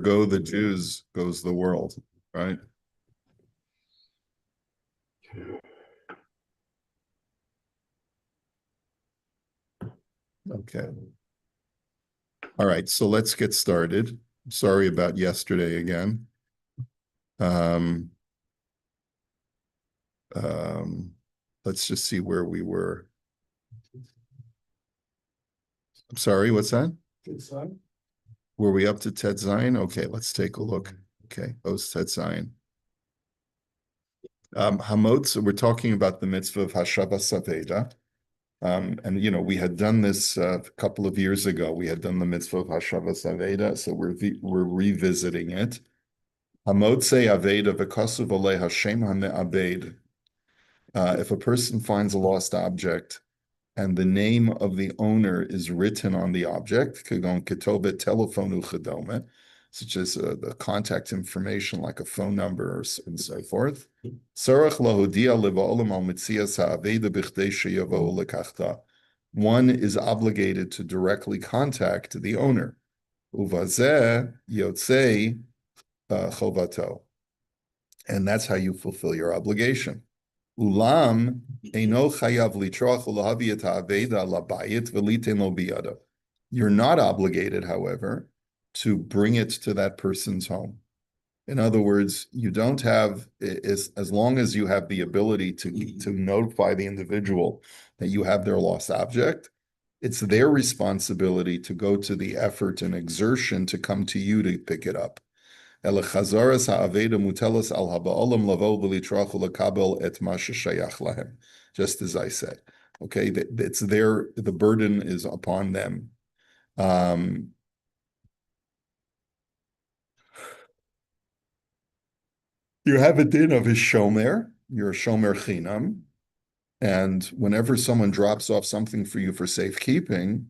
Go the Jews, goes the world, right? Okay. All right, so let's get started. Sorry about yesterday again. Um, um, let's just see where we were. I'm sorry, what's that? Were we up to Tet Zion? Okay, let's take a look. Okay, Oz Tet Zion. Hamotz, we're talking about the mitzvah of Hashavas Aveda. And we had done this a couple of years ago. We had done the mitzvah of Hashavas Aveda, so we're revisiting it. Hamotze Aveda v'kosuv oleh Hashem hame'abed. If a person finds a lost object and the name of the owner is written on the object, kagon ketobet telefonu chedome, such as the contact information like a phone number and so forth. Sarach lahodia levaolam al mitzias ha'aveda b'chdei sheyavo lekachta. One is obligated to directly contact the owner. Uvazeh yotzei chovato. And that's how you fulfill your obligation. Ulam eino chayav litroach ulahavi et ha'aveda labayit v'liten lo biyado. You're not obligated, however, to bring it to that person's home. In other words, you don't have, as long as you have the ability to notify the individual that you have their lost object, it's their responsibility to go to the effort and exertion to come to you to pick it up. Just as I said, okay, it's the burden is upon them. You have a din of his shomer, you're a shomer chinam, and whenever someone drops off something for you for safekeeping,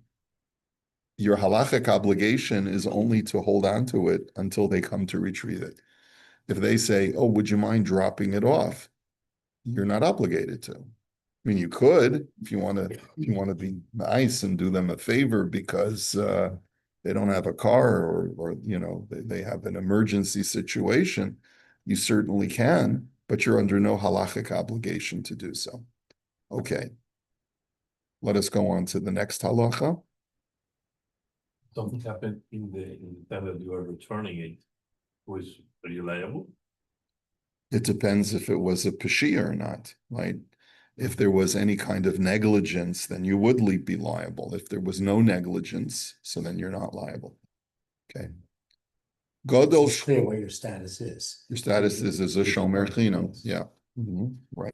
your halachic obligation is only to hold on to it until they come to retrieve it. If they say, "Oh, would you mind dropping it off?" You're not obligated to. I mean, you could if you want to be nice and do them a favor because they don't have a car or they have an emergency situation. You certainly can, but you're under no halachic obligation to do so. Okay. Let us go on to the next halacha. Something happened in the time that you are returning it. Was reliable? It depends if it was a pashia or not, right? If there was any kind of negligence, then you would be liable. If there was no negligence, so then you're not liable. Okay. Godol. It's clear what your status is. Your status is as a shomer chinam. Yeah. Right.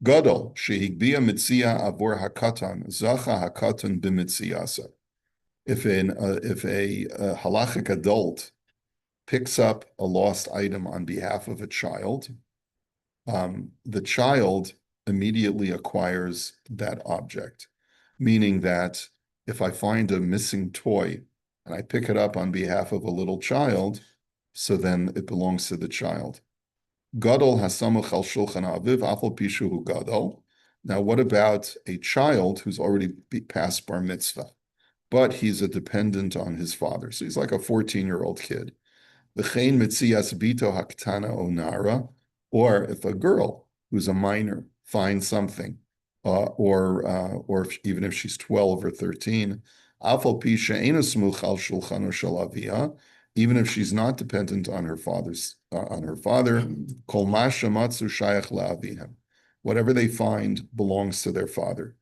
Godol shehigbia mitzia avor hakatan zacha hakatan b'mitziasa. If a halachic adult picks up a lost item on behalf of a child, the child immediately acquires that object, meaning that if I find a missing toy and I pick it up on behalf of a little child, so then it belongs to the child. Gadol hasamuch al shulchan aviv afal pishu hu gadol. Now, what about a child who's already passed bar mitzvah, but he's a dependent on his father? So he's like a 14-year-old kid. V'chein mitzias bito haktana onara, or if a girl who's a minor finds something, or even if she's 12 or 13, afal pi she'ena smuch al shulchano shel avia, even if she's not dependent on her father, kol ma shematzu shayach la'avihem, whatever they find belongs to their father.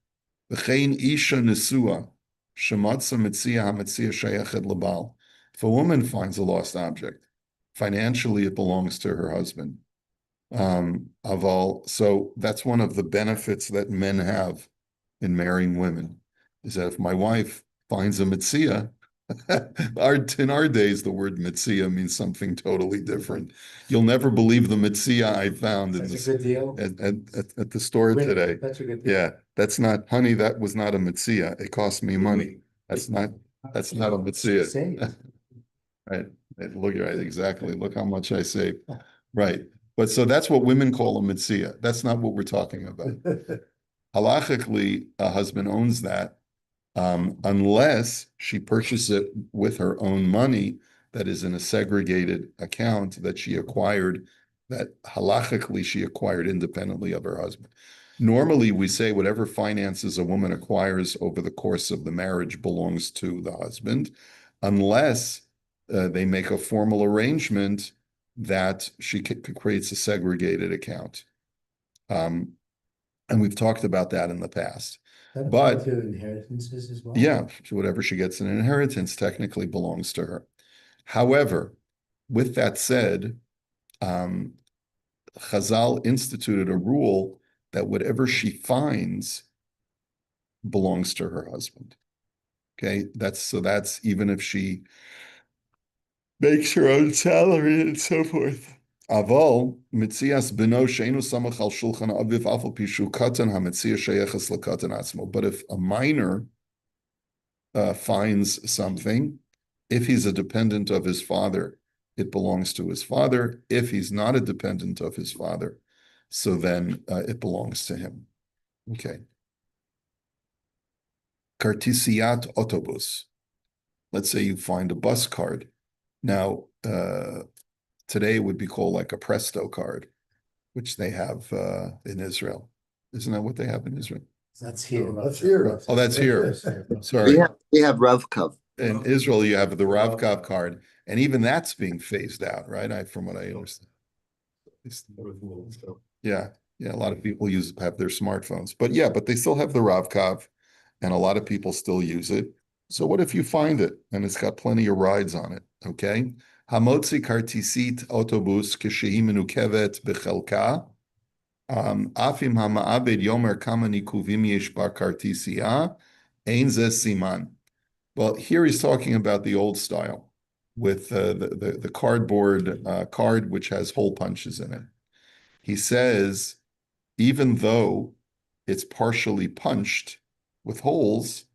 V'chein isha nesua shematza mitzia hamitzia shayachet lebal. If a woman finds a lost object, financially it belongs to her husband. So that's one of the benefits that men have in marrying women, is that if my wife finds a mitzia, in our days, the word mitzia means something totally different. You'll never believe the mitzia I found That's a good deal. At the store today. That's a good deal. Yeah, that's not, honey, that was not a mitzia. It cost me money. That's not a mitzia. Right. Look at it, exactly. Look how much I saved. Right. But so that's what women call a mitzia. That's not what we're talking about. Halachically, a husband owns that, unless she purchases it with her own money that is in a segregated account that she acquired, that halachically she acquired independently of her husband. Normally, we say whatever finances a woman acquires over the course of the marriage belongs to the husband, unless they make a formal arrangement that she creates a segregated account. And we've talked about that in the past. That But apply to inheritances as well? yeah, whatever she gets in inheritance technically belongs to her. However, with that said, Chazal instituted a rule that whatever she finds belongs to her husband. Okay, that's even if she makes her own salary and so forth. Aval mitzias beno sheinu samach al shulchan aviv afal pishu katan hamitzia sheyeches lekatan atzmo. But if a minor finds something, if he's a dependent of his father, it belongs to his father. If he's not a dependent of his father, so then it belongs to him. Okay. Kartisiat autobus. Let's say you find a bus card. Now, today it would be called like a Presto card, which they have in Israel. Isn't that what they have in Israel? That's here. That's here. Oh, that's here. We Sorry. have RevCov. In Israel, you have the Ravkov card, and even that's being phased out, right? From what I understand. Yeah, a lot of people have their smartphones, but they still have the Ravkov, and a lot of people still use it. So what if you find it and it's got plenty of rides on it? Okay. Hamotzi kartisit autobus kishehi menukevet bechelka. Afim hama'abed yomer kama nikuvim yesh bar kartisiya. Ein ze siman. Well, here he's talking about the old style with the cardboard card, which has hole punches in it. He says, even though it's partially punched with holes,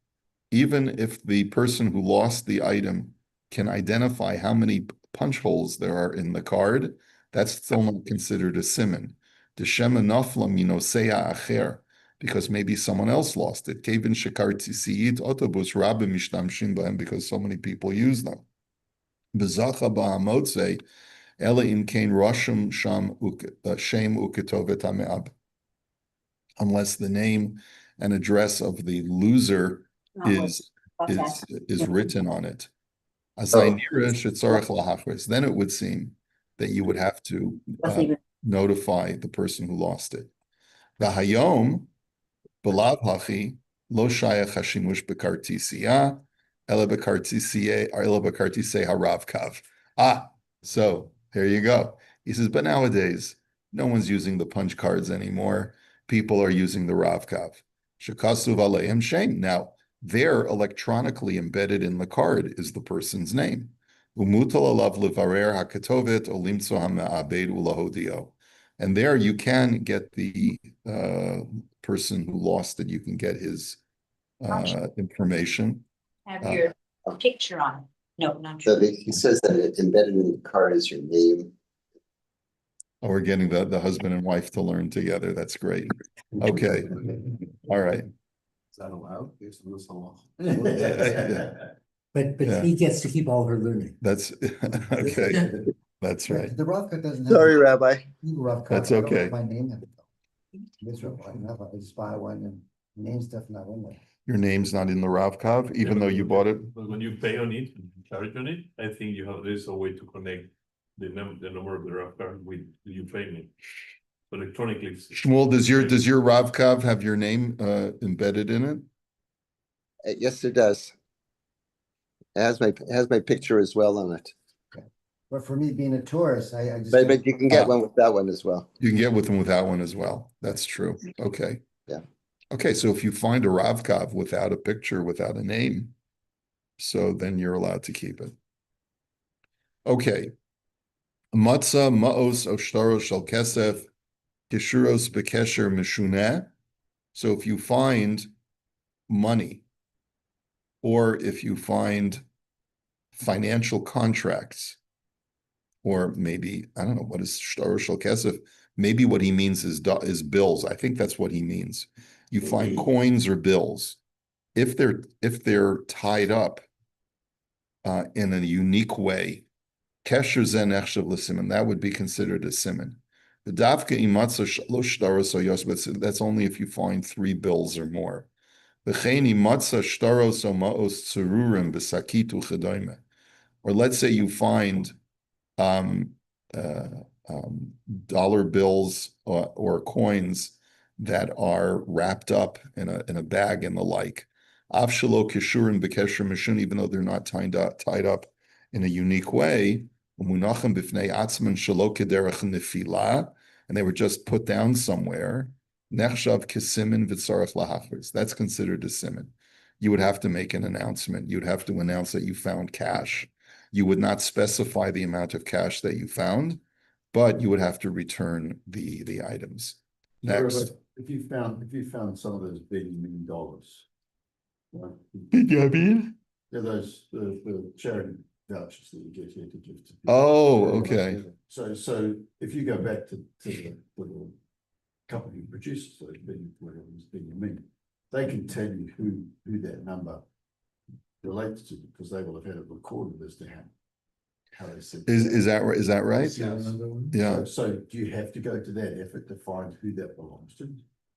even if the person who lost the item can identify how many punch holes there are in the card, that's still not considered a siman. D'shema nafla minosea acher, because maybe someone else lost it. Kevin shekarti siyit autobus rabbi mishtamshin b'hem, because so many people use them. B'zacha ba'amotze ela im kain rashum sham shem uketovet hame'ab, unless the name and address of the loser is written on it. Then it would seem that you would have to notify the person who lost it. V'hayom b'lav hachi lo shayach hashimush b'kartisiya ela b'kartisei haravkav. So there you go. He says, but nowadays no one's using the punch cards anymore. People are using the ravkav. Shekasuv aleim shem. Now, there, electronically embedded in the card is the person's name. Umutal alav levarer hakatovet olimtso hama'abed ulahodio. And there you can get the person who lost it. You can get his information. Have your picture on it. No, not So true. he says that embedded in the card is your name. Oh, we're getting the husband and wife to learn together. That's great. Okay. All right. Is that allowed? Yes, it is allowed. But Yeah. he gets to keep all her learning. That's okay. That's right. The Rothko doesn't have. Sorry, Rabbi. Rothko. That's I don't okay. have my name in it. Miserable. I don't have a spy one and name stuff not in there. Your name's not in the Ravkov, even though you bought it. But when you pay on it, charge on it, I think there's a way to connect the number of the RAV card with your payment. So electronically. Shmuel, does your Ravkov have your name embedded in it? Yes, it does. It has my picture as well on it. But for me being a tourist, I just. But you can get one with that one as well. You can get with them without one as well. That's true. Okay. Yeah. Okay, so if you find a Ravkov without a picture, without a name, so then you're allowed to keep it. Okay. Matzah ma'os oshtaro shel kesef kishuros bekesher mishuneh. So if you find money, or if you find financial contracts, or maybe, I don't know, what is shtar shel kesef? Maybe what he means is bills. I think that's what he means. You find coins or bills. If they're tied up in a unique way Kesher zen echshav l'siman. That would be considered a siman. The dafka imatza shalosh shtaros o yos, but that's only if you find 3 bills or more. V'chein imatza shtaros o ma'os tzerurim b'sakitu chedoime. Or let's say you find um, uh, dollar bills or coins that are wrapped up in a bag and the like. Avshalo kishurin b'kesher mishun, even though they're not tied up in a unique way. Umunachem b'fnei atzman shalo kederech nefila, and they were just put down somewhere. Nechshav kisimin v'tzarech lahachris. That's considered a simin. You would have to make an announcement. You'd have to announce that you found cash. You would not specify the amount of cash that you found, but you would have to return the items. Next. If you found some of those big $1 million, right? Binyamin? Yeah, those, the charity vouchers that you get here to give to people. Oh, okay. So if you go back to the company who produces those whatever it's Binyamin, they can tell you who that number relates to, because they will have had it recorded as to how they said. Is that right? Is that right? Yes. Yeah. So do you have to go to that effort to find who that belongs to?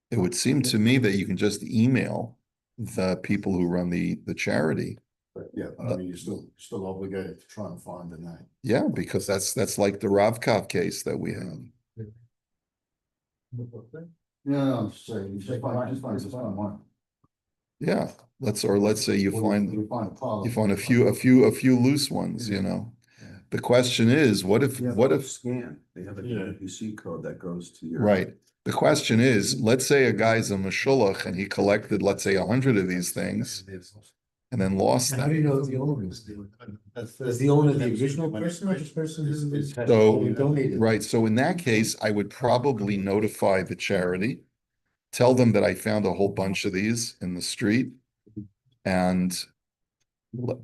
It would seem to me that you can just email the people who run the charity. But yeah, I mean, you're still obligated to try and find the name. Yeah, because that's like the Ravkov case that we have. No, I'm saying, you just find one. Yeah, let's say you find a pile. you find a few loose ones, you know. The question is, what if Scan, they have a UC code that goes to your. right? The question is, let's say a guy's a mashulach and he collected, let's say 100 of these things and then lost How do them. you know the owner is? Is the owner the original person or the person who's So, donated? right, so in that case, I would probably notify the charity, tell them that I found a whole bunch of these in the street, and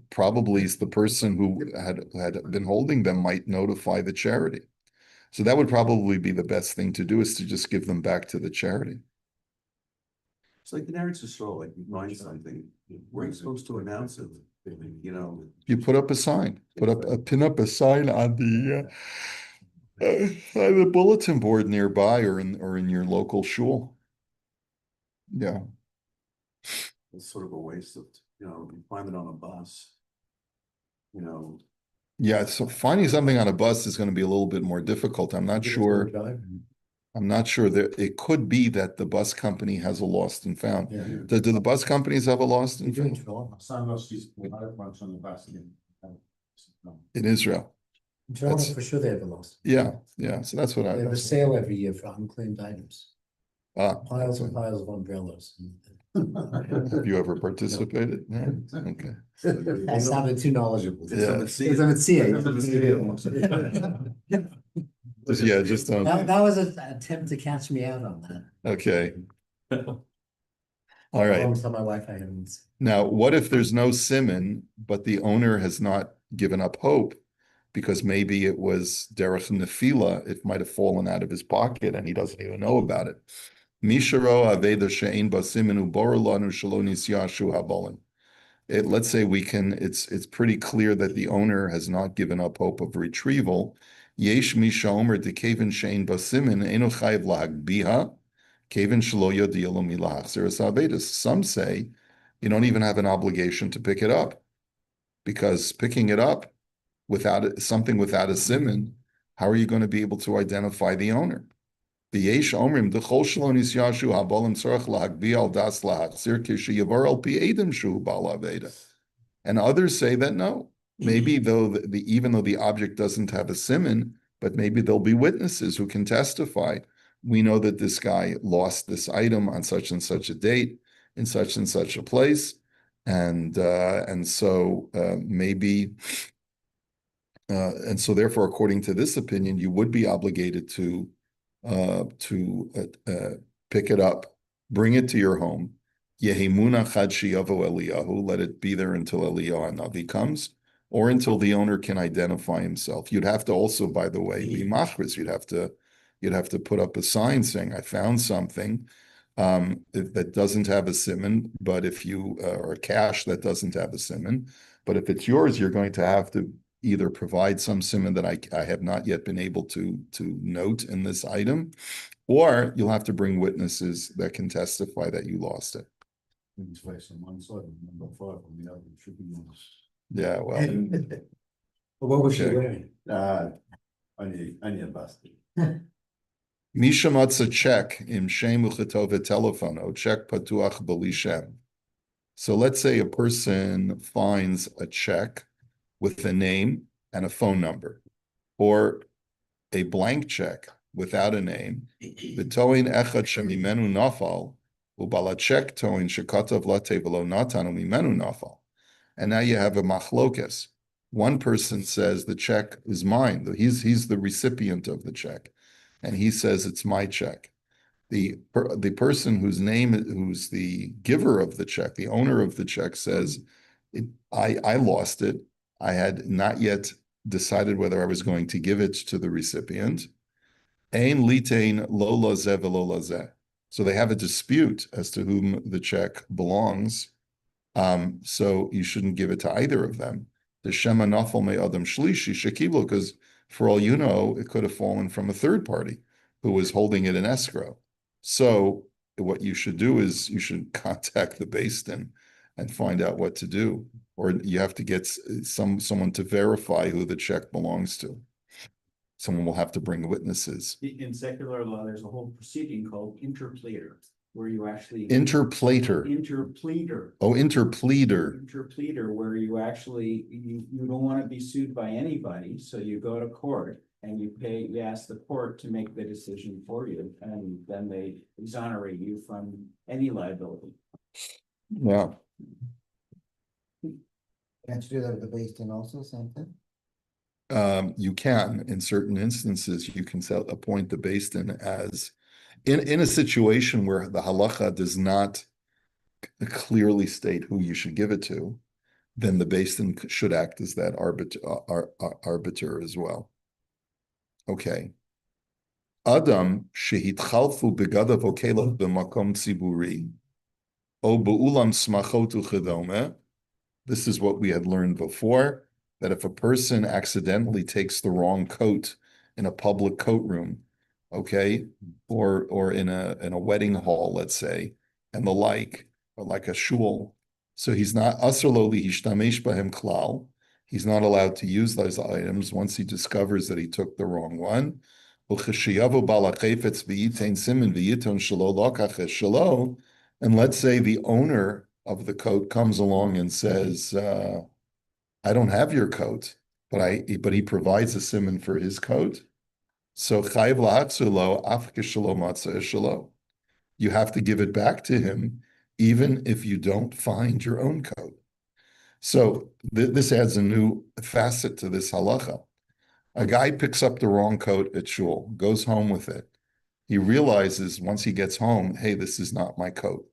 probably the person who had been holding them might notify the charity. So that would probably be the best thing to do, is to just give them back to the charity. It's like the narrative show, like you find something, we're supposed to announce it, you know. You put up a sign, pin up a sign on the bulletin board nearby or in your local shul. Yeah. It's sort of a waste of, you find it on a bus. Yeah, so finding something on a bus is going to be a little bit more difficult. I'm not sure that it could be that the bus company has a lost and found. Yeah. Do the bus companies have a lost and found Some lost is once on the bus again. in Israel? In Toronto, for sure they have a loss. Yeah, so that's what They have a I. sale every year for unclaimed items, Ah, piles and piles of umbrellas. have you ever participated? Yeah, okay. I sounded too knowledgeable. Yeah. Because I'm at CA. Just That was an attempt to catch me out on that. okay. All right. I'll tell my wife I haven't. Now, what if there's no simon, but the owner has not given up hope? Because maybe it was derech nefila, it might have fallen out of his pocket and he doesn't even know about it. Misharo aveda she'ein basiminu borolanu shalonis yashu habolim. Let's say it's pretty clear that the owner has not given up hope of retrieval. Yesh misha omer de kevin she'ein basimin eno chayiv lahagbiha, kevin shelo yodiyah lo milahachzer es avedus. Some say you don't even have an obligation to pick it up, because picking it up without something without a siman, how are you going to be able to identify the owner? The yesh omrim the chol shalonis yashu habolim tzarach lahagbiha al das lahachzir kishiyavar al pi edim shu bal aveda. And others say that no, maybe though even though the object doesn't have a siman, but maybe there'll be witnesses who can testify. We know that this guy lost this item on such and such a date in such and such a place, and so maybe. And so therefore, according to this opinion, you would be obligated to pick it up, bring it to your home. Yehimuna chad sheyavo Eliyahu, let it be there until Eliyahu Hanavi comes, or until the owner can identify himself. You'd have to also, by the way, be machris. You'd have to put up a sign saying, "I found something that doesn't have a siman," but if you or cash that doesn't have a siman, but if it's yours, you're going to have to either provide some simon that I have not yet been able to note in this item, or you'll have to bring witnesses that can testify that you lost it. His face on one side and number 5 on the other, it should be on. Yeah, well, But what was she Okay. wearing? Only a busted. Misha matza check im shem uchetove telefono check patuach b'li shem. So let's say a person finds a check with a name and a phone number, or a blank check without a name. V'toin echad shemimenu nafal, ubala check toin shekatav late v'lo natanu mimenu nafal. And now you have a machlokas. One person says the check is mine. He's the recipient of the check, and he says it's my check. The person who's the giver of the check, the owner of the check, says, I lost it. I had not yet decided whether I was going to give it to the recipient. Ein litain lo lazeh v'lo lazeh. So they have a dispute as to whom the check belongs. So you shouldn't give it to either of them. The shema nafal me adam shlishi shekiblo, because for all you know, it could have fallen from a third party who was holding it in escrow. So what you should do is you should contact the Beis Din and find out what to do, or you have to get someone to verify who the check belongs to. Someone will have to bring witnesses. In secular law, there's a whole proceeding called interpleader, where you actually. Interpleader. Interpleader. Oh, interpleader. Interpleader, where you actually, you don't want to be sued by anybody, so you go to court and you ask the court to make the decision for you, and then they exonerate you from any liability. Yeah. Can't you do that with the Beis Din also, same thing? You can, in certain instances, you can appoint the Beis Din as, in a situation where the halacha does not clearly state who you should give it to, then the Beis Din should act as that arbiter as well. Okay. Adam shehitchalfu begadav okelav b'makom tziburi o be'ulam smachot uchedome. This is what we had learned before, that if a person accidentally takes the wrong coat in a public coat room, okay, or in a wedding hall, let's say, and the like, or like a shul, so he's not asr lihishtamesh bahem klal. He's not allowed to use those items once he discovers that he took the wrong one. And let's say the owner of the coat comes along and says, I don't have your coat, but he provides a siman for his coat. So you have to give it back to him, even if you don't find your own coat. So this adds a new facet to this halacha. A guy picks up the wrong coat at shul, goes home with it. He realizes once he gets home, hey, this is not my coat.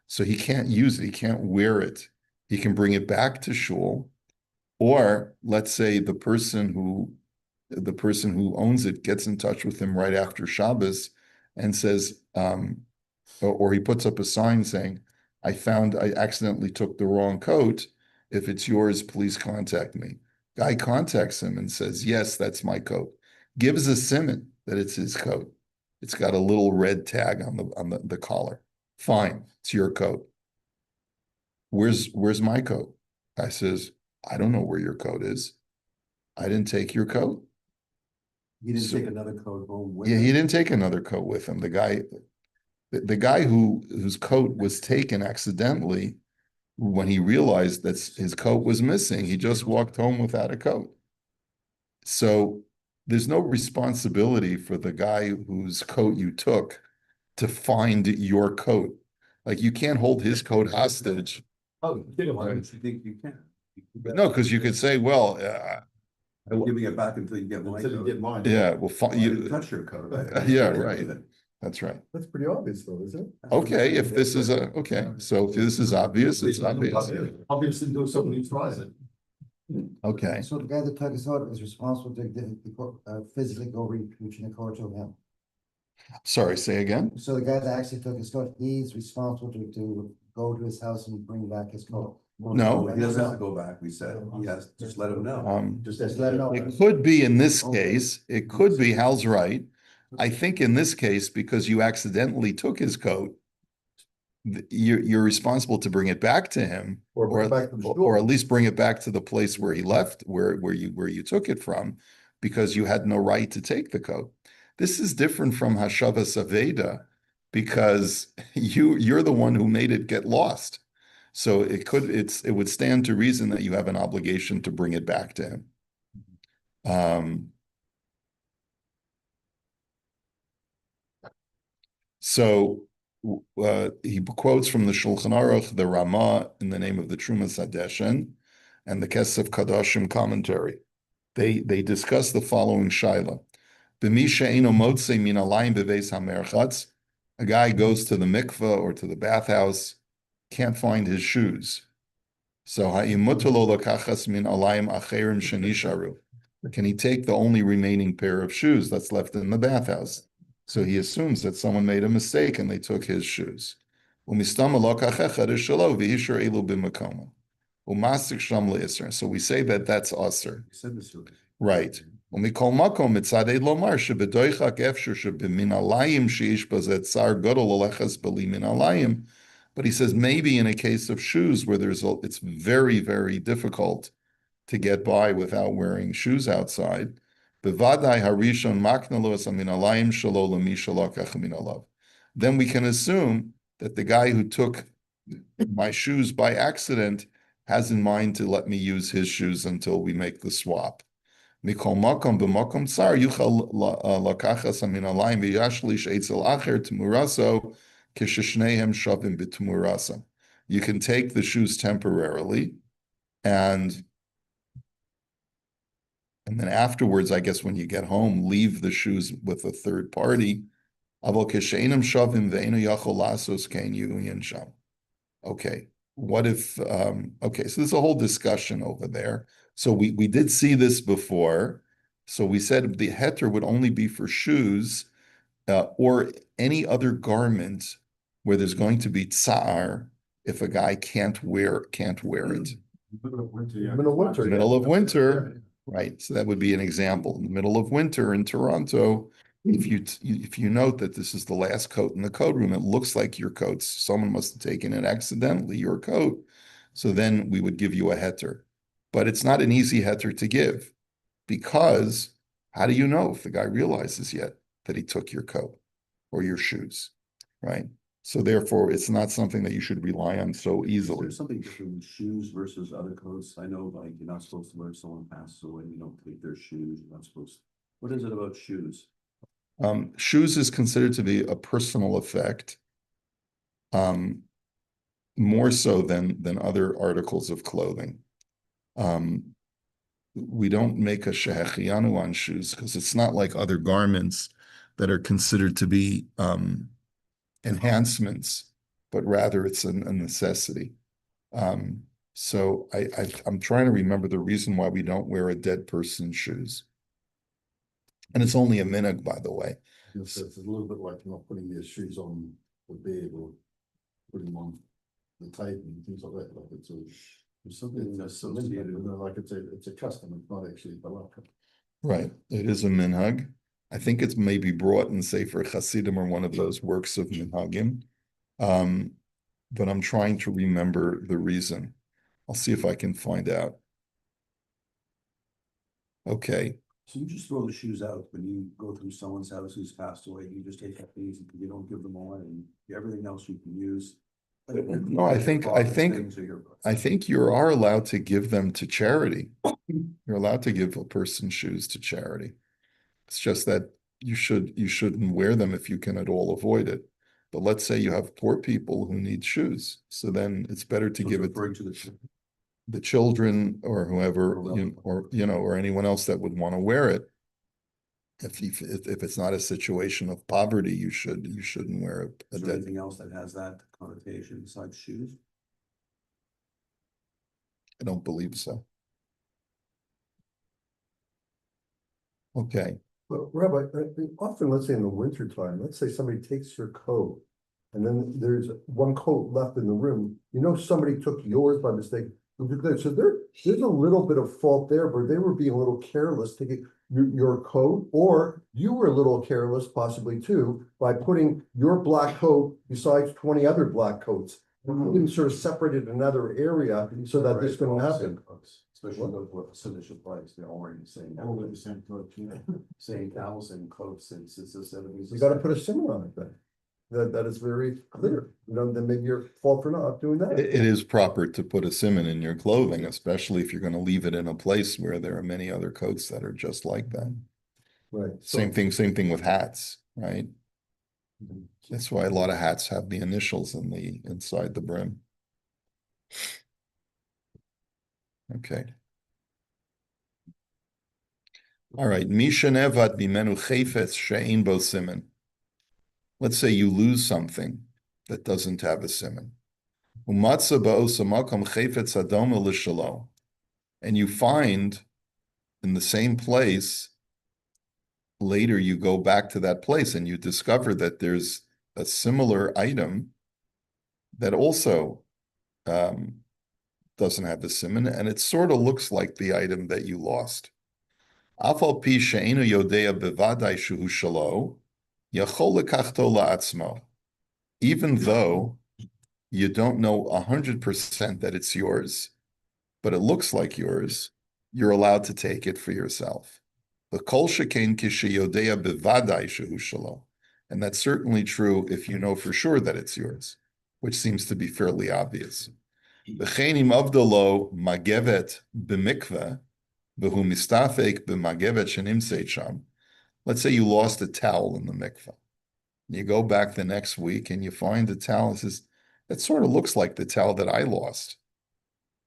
So he can't use it. He can't wear it. He can bring it back to shul. Or let's say the person who owns it gets in touch with him right after Shabbos and says, or he puts up a sign saying, I accidentally took the wrong coat. If it's yours, please contact me. Guy contacts him and says, yes, that's my coat. Gives a siman that it's his coat. It's got a little red tag on the collar. Fine, it's your coat. Where's my coat? Guy says, I don't know where your coat is. I didn't take your coat. He didn't take another coat home with Yeah, him. he didn't take another coat with him. The guy whose coat was taken accidentally, when he realized that his coat was missing, he just walked home without a coat. So there's no responsibility for the guy whose coat you took to find your coat. Like you can't hold his coat hostage. Oh, why don't you think you can? No, because you could say, well, I'm giving it back until you get my Until you coat. get mine. yeah, well, I didn't touch your coat. yeah, right. That's right. That's pretty obvious though, isn't it? Okay, if this is okay, so if this is obvious, it's obvious. Obviously do something he tries it. Okay, So the guy that took his out is responsible to physically go reaching the court to him. sorry, say again. So the guy that actually took his coat, he's responsible to go to his house and bring back his coat. No. He doesn't have to go back, we said, he has, just let him know. Just let know. It could be in this Okay. case, it could be, Hal's right. I think in this case, because you accidentally took his coat, you're responsible to bring it back to him. Or bring it back to the store. Or at least bring it back to the place where he left, where you took it from, because you had no right to take the coat. This is different from Hashavas Aveda, because you're the one who made it get lost. So it would stand to reason that you have an obligation to bring it back to him. So he quotes from the Shulchan Aruch, the Ramah, in the name of the Trumas Hadeshen, and the Kesef Kadashim commentary. They discuss the following shaila. B'misha eino motze min alayim beveis hamerchatz. A guy goes to the mikveh or to the bathhouse, can't find his shoes. So ha'imutalo lakachas min alayim acherim shenisharu. Can he take the only remaining pair of shoes that's left in the bathhouse? So he assumes that someone made a mistake and they took his shoes. So we say that that's aser. He said this already. Right. But he says maybe in a case of shoes where it's very, very difficult to get by without wearing shoes outside. Then we can assume that the guy who took my shoes by accident has in mind to let me use his shoes until we make the swap. You can take the shoes temporarily, and then afterwards, I guess when you get home, leave the shoes with a third party. Okay, what if, okay, so there's a whole discussion over there. So we did see this before. So we said the heter would only be for shoes or any other garment where there's going to be tsar if a guy can't wear it. Middle of winter, yeah. Middle of winter, right? So that would be an example. In the middle of winter in Toronto, if you note that this is the last coat in the coat room, it looks like your coat. Someone must have taken it accidentally, your coat. So then we would give you a heter. But it's not an easy heter to give, because how do you know if the guy realizes yet that he took your coat or your shoes, right? So therefore, it's not something that you should rely on so easily. There's something different with shoes versus other coats. I know, like, you're not supposed to wear if someone passes away, you don't take their shoes, you're not supposed to. What is it about shoes? Shoes is considered to be a personal effect, more so than other articles of clothing. We don't make a shehechianu on shoes because it's not like other garments that are considered to be enhancements, but rather it's a necessity. So I'm trying to remember the reason why we don't wear a dead person's shoes. And it's only a minhag, by the way. It's a little bit like not putting your shoes on the bed or putting them on the table and things like that. Like it's something that's associated, like it's a custom, it's not actually balaka. Right, it is a minhag. I think it's maybe brought in Sefer Chasidim or one of those works of minhagim. But I'm trying to remember the reason. I'll see if I can find out. Okay. So you just throw the shoes out when you go through someone's house who's passed away, you just take these and you don't give them away, and everything else you can use. No, I think you are allowed to give them to charity. You're allowed to give a person shoes to charity. It's just that you shouldn't wear them if you can at all avoid it. But let's say you have poor people who need shoes, so then it's better to give it to the children or whoever, or anyone else that would want to wear it. If it's not a situation of poverty, you shouldn't wear it. Is there anything else that has that connotation besides shoes? I don't believe so. Okay. But Rabbi, often, let's say in the winter time, let's say somebody takes your coat and then there's one coat left in the room, you know, somebody took yours by mistake. So there's a little bit of fault there, but they were being a little careless taking your coat, or you were a little careless possibly too, by putting your black coat besides 20 other black coats. You didn't sort of separate it in another area so that this couldn't happen. Especially those with signature price, they're already saying. All the same code, yeah. Same towels and coats since the seventies. You gotta put a symbol on it then. That is very clear, you know, then maybe your fault for not doing that. It is proper to put a simmon in your clothing, especially if you're going to leave it in a place where there are many other coats that are just like that. Right. Same thing with hats, right? That's why a lot of hats have the initials in the inside the brim. Okay. All right. Misha nevat bimenu chayfetz she'ein bo siman. Let's say you lose something that doesn't have a siman. Umatza ba'osa makom chayfetz adoma l'shalo. And you find in the same place, later you go back to that place and you discover that there's a similar item that also doesn't have the siman, and it sort of looks like the item that you lost. Afal pi she'enu yodea bevadai shuhu shalo, yachol lekachto la'atzmo. Even though you don't know 100% that it's yours, but it looks like yours, you're allowed to take it for yourself. The kol shekain kisheyodea bevadai shehu shalo, and that's certainly true if you know for sure that it's yours, which seems to be fairly obvious. V'chenim avdalo magevet b'mikveh v'hu mistafek b'magevet shenimseit sham. Let's say you lost a towel in the mikveh. You go back the next week and you find the towel and says, that sort of looks like the towel that I lost.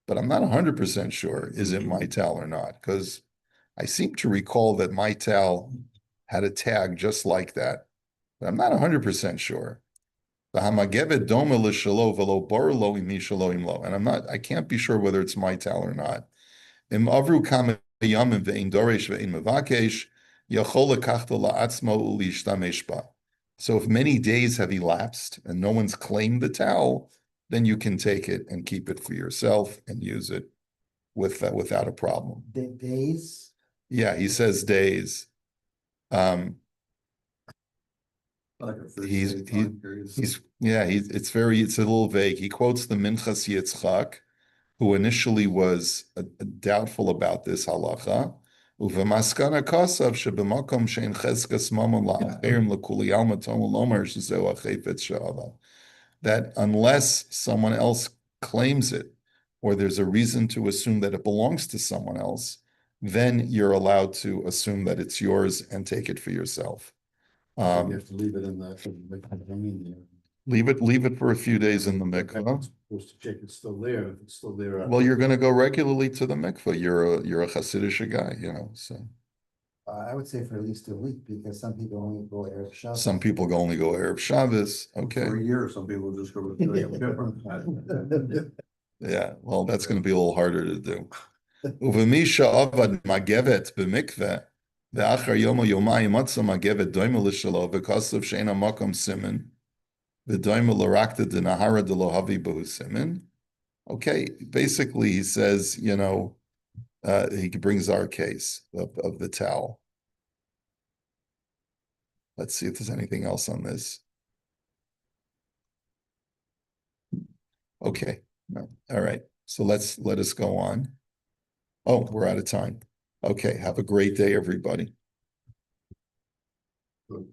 But I'm not 100% sure, is it my towel or not? Because I seem to recall that my towel had a tag just like that. But I'm not 100% sure. And I can't be sure whether it's my towel or not. So if many days have elapsed and no one's claimed the towel, then you can take it and keep it for yourself and use it without a problem. Days? Yeah, he says days. Like a 30-day He's time period. it's a little vague. He quotes the Minchas Yitzchak, who initially was doubtful about this halacha. Uvemaskana kasav shebemakom shein cheskas mamon la'acherim lekuli alma tomu lomar shezeu hachefetz she'ava. That unless someone else claims it, or there's a reason to assume that it belongs to someone else, then you're allowed to assume that it's yours and take it for yourself. You have to leave it in the. Leave it for a few days in the mikveh. Supposed to check it's still there. If it's still there. Well, you're going to go regularly to the mikveh. You're a Hasidic guy, you know. So I would say for at least a week, because some people only go Erev Shabbos. some people only go Erev Shabbos. Okay. For a year, some people just go. Yeah. Well, that's going to be a little harder to do. Uvamisha avad magevet b'mikveh ve'achar yomo yomayim matza magevet doima l'shalo v'kasav she'ena makom siman v'doima l'rakta d'nahara d'lohavi b'hu siman. Okay, basically he says, you know, he brings our case of the towel. Let's see if there's anything else on this. Okay, no. All right. So let us go on. Oh, we're out of time. Okay, have a great day, everybody. Good.